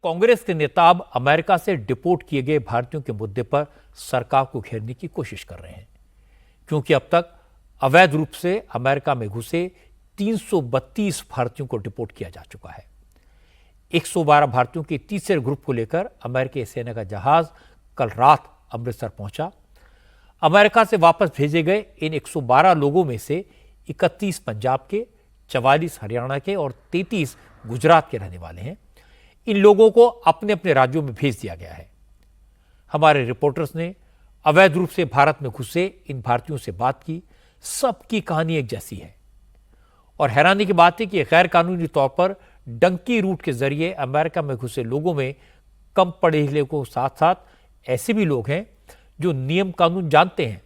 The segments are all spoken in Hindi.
कांग्रेस के नेता अब अमेरिका से डिपोर्ट किए गए भारतीयों के मुद्दे पर सरकार को घेरने की कोशिश कर रहे हैं, क्योंकि अब तक अवैध रूप से अमेरिका में घुसे 332 भारतीयों को डिपोर्ट किया जा चुका है। 112 भारतीयों के तीसरे ग्रुप को लेकर अमेरिकी सेना का जहाज कल रात अमृतसर पहुंचा। अमेरिका से वापस भेजे गए इन 112 लोगों में से 31 पंजाब के, 44 हरियाणा के और 33 गुजरात के रहने वाले हैं। इन लोगों को अपने अपने राज्यों में भेज दिया गया है। हमारे रिपोर्टर्स ने अवैध रूप से भारत में घुसे इन भारतीयों से बात की। सबकी कहानी एक जैसी है और हैरानी की बात है कि गैर कानूनी तौर पर डंकी रूट के जरिए अमेरिका में घुसे लोगों में कम पढ़े लिखे को साथ साथ ऐसे भी लोग हैं जो नियम कानून जानते हैं।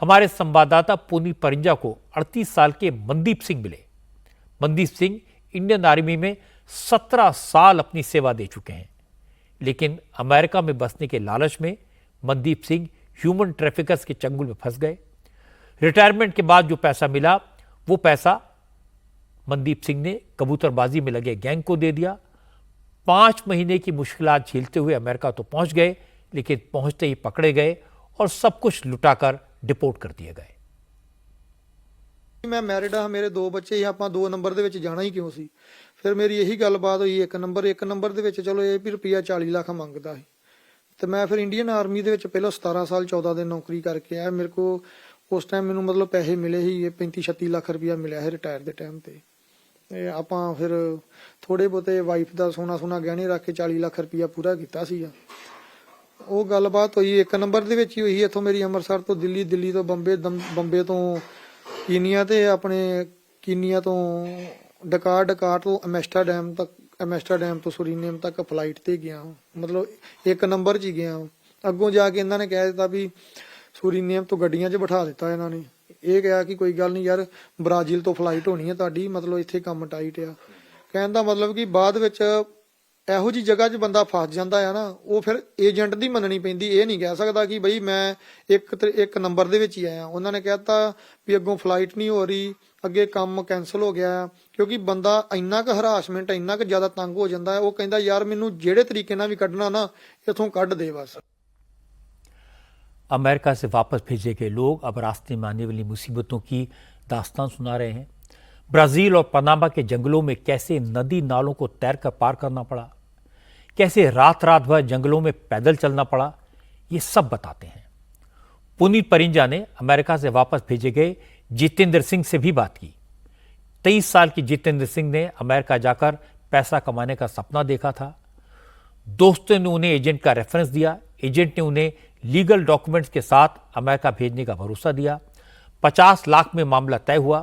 हमारे संवाददाता पुनीत परिंजा को 38 साल के मनदीप सिंह मिले। मनदीप सिंह इंडियन आर्मी में 17 साल अपनी सेवा दे चुके हैं, लेकिन अमेरिका में बसने के लालच में मनदीप सिंह ह्यूमन ट्रैफिकर्स के चंगुल में फंस गए। रिटायरमेंट के बाद जो पैसा मिला वो पैसा मनदीप सिंह ने कबूतरबाजी में लगे गैंग को दे दिया। 5 महीने की मुश्किलात झेलते हुए अमेरिका तो पहुंच गए, लेकिन पहुंचते ही पकड़े गए और सब कुछ लुटाकर डिपोर्ट कर दिए गए। मैं मैरिड हाँ, मेरे 2 ਬੱਚੇ ਹੀ ਆਪਾਂ 2 ਨੰਬਰ ਦੇ ਵਿੱਚ ਜਾਣਾ ਹੀ ਕਿਉਂ ਸੀ। ਫਿਰ ਮੇਰੀ ਇਹੀ ਗੱਲਬਾਤ ਹੋਈ 1 ਨੰਬਰ ਦੇ ਵਿੱਚ ਚਲੋ ਇਹ ਵੀ ਰੁਪਈਆ 40 ਲੱਖ ਮੰਗਦਾ ਸੀ ਤੇ ਮੈਂ ਫਿਰ ਇੰਡੀਅਨ ਆਰਮੀ ਦੇ ਵਿੱਚ ਪਹਿਲਾਂ 17 ਸਾਲ 14 ਦਿਨ ਨੌਕਰੀ ਕਰਕੇ ਆਇਆ। ਮੇਰੇ ਕੋ ਉਸ ਟਾਈਮ ਮੈਨੂੰ ਮਤਲਬ ਪੈਸੇ ਮਿਲੇ ਸੀ 35-36 ਲੱਖ ਰੁਪਈਆ ਮਿਲਿਆ ਹੈ ਰਿਟਾਇਰ ਦੇ ਟਾਈਮ ਤੇ। ਆਪਾਂ ਫਿਰ ਥੋੜੇ ਬਹੁਤੇ ਵਾਈਫ ਦਾ ਸੋਨਾ ਗਹਿਣੇ ਰੱਖ ਕੇ 40 ਲੱਖ ਰੁਪਈਆ ਪੂਰਾ ਕੀਤਾ ਸੀਗਾ। ਉਹ ਗੱਲਬਾਤ ਹੋਈ 1 ਨੰਬਰ ਦੇ ਵਿੱਚ ਹੀ ਹੋਈ। ਇੱਥੋਂ ਮੇਰੀ ਅੰਮ੍ਰਿਤਸਰ ਤੋਂ ਦਿੱਲੀ ਤੋਂ ਬੰਬੇ ਤੋਂ ਕੀਨੀਆ ਤੇ ਆਪਣੇ ਕੀਨੀਆ ਤੋਂ ਡਕਾਰ ਤੋਂ ਐਮਸਟਰਡੈਮ ਤੋਂ ਸੁਰੀਨੇਮ ਤੱਕ ਫਲਾਈਟ ਤੇ ਗਿਆ। ਮਤਲਬ 1 ਨੰਬਰ 'ਚ ਹੀ ਗਿਆ। ਅੱਗੋਂ ਜਾ ਕੇ ਇਹਨਾਂ ਨੇ ਕਹਿ ਦਿੱਤਾ ਵੀ ਸੁਰੀਨੇਮ ਤੋਂ ਗੱਡੀਆਂ 'ਚ ਬਿਠਾ ਦਿੱਤਾ ਇਹਨਾਂ ਨੇ। ਇਹ ਕਿਹਾ ਕਿ ਕੋਈ ਗੱਲ ਨਹੀਂ ਯਾਰ, ਬ੍ਰਾਜ਼ੀਲ ਤੋਂ ਫਲਾਈਟ ਹੋਣੀ ਹੈ ਤੁਹਾਡੀ, ਮਤਲਬ ਇੱਥੇ ਕੰਮ ਟਾਈਟ ਆ। ਕਹਿਣ ਦਾ ਮਤਲਬ ਕਿ ਬਾਅਦ ਵਿੱਚ ਇਹੋ ਜੀ ਜਗ੍ਹਾ 'ਚ ਬੰਦਾ ਫਸ ਜਾਂਦਾ ਆ ਨਾ, ਉਹ ਫਿਰ ਏਜੰਟ ਦੀ ਮੰਨਣੀ ਪੈਂਦੀ। ਇਹ ਨਹੀਂ ਕਹਿ ਸਕਦਾ ਕਿ ਬਈ ਮੈਂ ਇੱਕ ਨੰਬਰ ਦੇ ਵਿੱਚ ਹੀ ਆਇਆ। ਉਹਨਾਂ ਨੇ ਕਹਿਤਾ ਵੀ ਅੱਗੋਂ ਫਲਾਈਟ ਨਹੀਂ ਹੋ ਰਹੀ, ਅੱਗੇ ਕੰਮ ਕੈਂਸਲ ਹੋ ਗਿਆ, ਕਿਉਂਕਿ ਬੰਦਾ ਇੰਨਾ ਕੁ ਹਰਾਸਮੈਂਟ ਇੰਨਾ ਕੁ ਜ਼ਿਆਦਾ ਤੰਗ ਹੋ ਜਾਂਦਾ ਹੈ। ਉਹ ਕਹਿੰਦਾ ਯਾਰ ਮੈਨੂੰ ਜਿਹੜੇ ਤਰੀਕੇ ਨਾਲ ਵੀ ਕੱਢਣਾ ਨਾ ਇੱਥੋਂ ਕੱਢ ਦੇ बस। अमेरिका से वापस भेजे गए लोग अब रास्ते में आने वाली मुसीबतों की दास्तान सुना रहे हैं। ब्राजील और पनामा के जंगलों में कैसे नदी नालों को तैरकर पार करना पड़ा, कैसे रात भर जंगलों में पैदल चलना पड़ा, ये सब बताते हैं। पुनीत परिंजा ने अमेरिका से वापस भेजे गए जितेंद्र सिंह से भी बात की। 23 साल की जितेंद्र सिंह ने अमेरिका जाकर पैसा कमाने का सपना देखा था। दोस्तों ने उन्हें एजेंट का रेफरेंस दिया। एजेंट ने उन्हें लीगल डॉक्यूमेंट्स के साथ अमेरिका भेजने का भरोसा दिया। 50 लाख में मामला तय हुआ।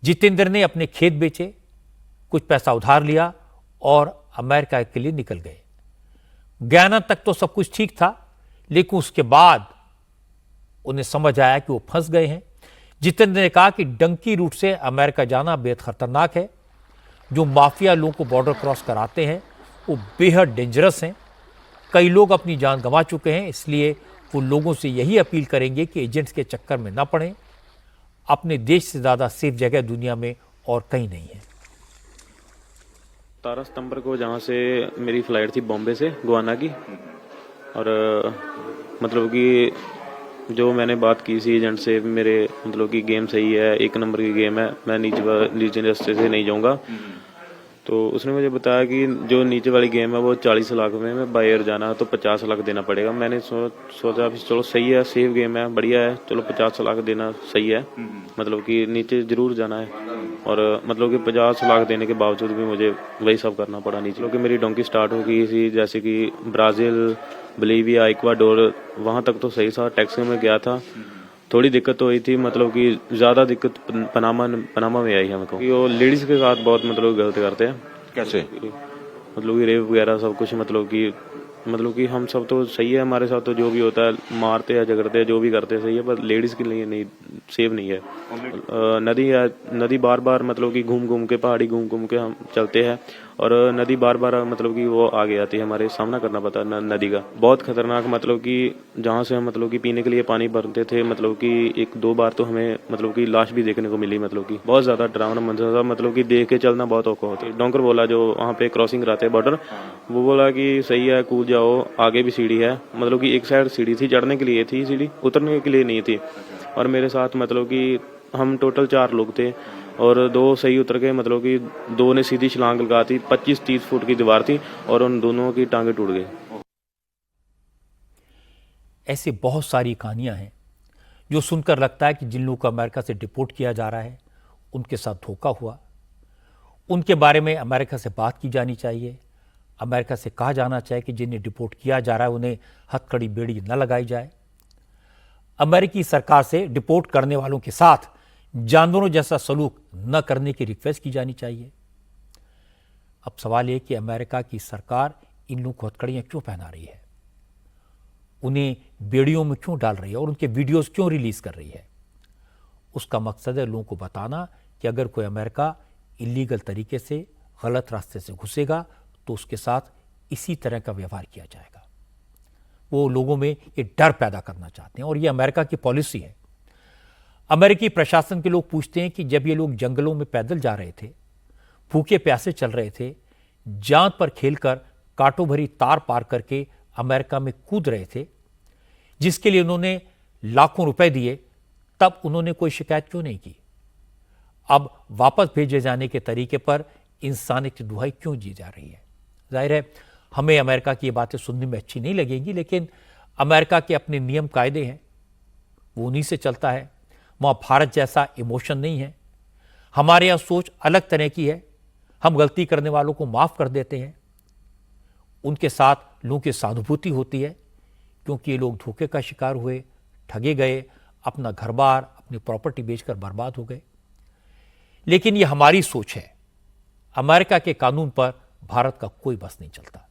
जितेंद्र ने अपने खेत बेचे, कुछ पैसा उधार लिया और अमेरिका के लिए निकल गए। गयाना तक तो सब कुछ ठीक था, लेकिन उसके बाद उन्हें समझ आया कि वो फंस गए हैं। जितेंद्र ने कहा कि डंकी रूट से अमेरिका जाना बेहद खतरनाक है। जो माफिया लोगों को बॉर्डर क्रॉस कराते हैं वो बेहद डेंजरस हैं। कई लोग अपनी जान गंवा चुके हैं, इसलिए वो लोगों से यही अपील करेंगे कि एजेंट्स के चक्कर में ना पड़ें। अपने देश से ज़्यादा सेफ जगह दुनिया में और कहीं नहीं है। 17 सितंबर को जहाँ से मेरी फ़्लाइट थी बॉम्बे से गयाना की, और मतलब कि जो मैंने बात की थी एजेंट से, मेरे मतलब कि गेम सही है, 1 नंबर की गेम है, मैं नीचे रास्ते से नहीं जाऊँगा। तो उसने मुझे बताया कि जो नीचे वाली गेम है वो 40 लाख में, मैं बाय एयर जाना है तो 50 लाख देना पड़ेगा। मैंने सोचा चलो सही है, सेफ गेम है, बढ़िया है, चलो 50 लाख देना सही है, मतलब कि नीचे ज़रूर जाना है। और मतलब कि 50 लाख देने के बावजूद भी मुझे वही सब करना पड़ा नीचे, क्योंकि मेरी डोंकी स्टार्ट हो गई थी। जैसे कि ब्राज़ील, बोलीविया, इक्वाडोर, वहाँ तक तो सही था। टैक्सी में गया था, थोड़ी दिक्कत तो हुई थी, मतलब कि ज़्यादा दिक्कत पनामा में आई है हमको। वो लेडीज़ के साथ बहुत मतलब गलत करते हैं। कैसे? मतलब कि रेप वगैरह सब कुछ, मतलब कि हम सब तो सही है, हमारे साथ तो जो भी होता है मारते हैं, झगड़ते हैं, जो भी करते हैं सही है, पर लेडीज़ के लिए नहीं, सेफ नहीं है। नदी बार मतलब कि घूम के पहाड़ी घूम के हम चलते हैं, और नदी बार बार मतलब कि वो आगे आती है, हमारे सामना करना पड़ता है नदी का। बहुत खतरनाक, मतलब कि जहाँ से हम मतलब कि पीने के लिए पानी भरते थे, मतलब कि 1-2 बार तो हमें मतलब कि लाश भी देखने को मिली। मतलब कि बहुत ज़्यादा डरावना मंजर था, मतलब कि देख के चलना बहुत औखा होता है। डोंकर बोला जो वहाँ पे क्रॉसिंग कराते हैं बॉर्डर, वो बोला कि सही है कूद जाओ, आगे भी सीढ़ी है। मतलब कि एक साइड सीढ़ी थी, चढ़ने के लिए थी सीढ़ी, उतरने के लिए नहीं थी। और मेरे साथ मतलब कि हम टोटल 4 लोग थे और 2 सही उतर गए, मतलब कि 2 ने सीधी छलांग लगा दी। 25-30 फुट की दीवार थी और उन दोनों की टांगे टूट गई। ऐसी बहुत सारी कहानियां हैं जो सुनकर लगता है कि जिन लोगों को अमेरिका से डिपोर्ट किया जा रहा है उनके साथ धोखा हुआ। उनके बारे में अमेरिका से बात की जानी चाहिए। अमेरिका से कहा जाना चाहिए कि जिन्हें डिपोर्ट किया जा रहा है उन्हें हथकड़ी बेड़ी न लगाई जाए। अमेरिकी सरकार से डिपोर्ट करने वालों के साथ जानवरों जैसा सलूक न करने की रिक्वेस्ट की जानी चाहिए। अब सवाल यह कि अमेरिका की सरकार इन लोगों को हथकड़ियां क्यों पहना रही है, उन्हें बेड़ियों में क्यों डाल रही है और उनके वीडियोस क्यों रिलीज कर रही है। उसका मकसद है लोगों को बताना कि अगर कोई अमेरिका इलीगल तरीके से गलत रास्ते से घुसेगा तो उसके साथ इसी तरह का व्यवहार किया जाएगा। वो लोगों में ये डर पैदा करना चाहते हैं और ये अमेरिका की पॉलिसी है। अमेरिकी प्रशासन के लोग पूछते हैं कि जब ये लोग जंगलों में पैदल जा रहे थे, भूखे प्यासे चल रहे थे, जान पर खेलकर कांटों भरी तार पार करके अमेरिका में कूद रहे थे, जिसके लिए उन्होंने लाखों रुपए दिए, तब उन्होंने कोई शिकायत क्यों नहीं की। अब वापस भेजे जाने के तरीके पर इंसानियत की दुहाई क्यों दी जा रही है। जाहिर है हमें अमेरिका की ये बातें सुनने में अच्छी नहीं लगेंगी, लेकिन अमेरिका के अपने नियम कायदे हैं, वो उन्हीं से चलता है। वहां भारत जैसा इमोशन नहीं है। हमारे यहां सोच अलग तरह की है। हम गलती करने वालों को माफ कर देते हैं। उनके साथ लोगों की सहानुभूति होती है क्योंकि ये लोग धोखे का शिकार हुए, ठगे गए, अपना घर बार, अपनी प्रॉपर्टी बेचकर बर्बाद हो गए। लेकिन ये हमारी सोच है। अमेरिका के कानून पर भारत का कोई बस नहीं चलता।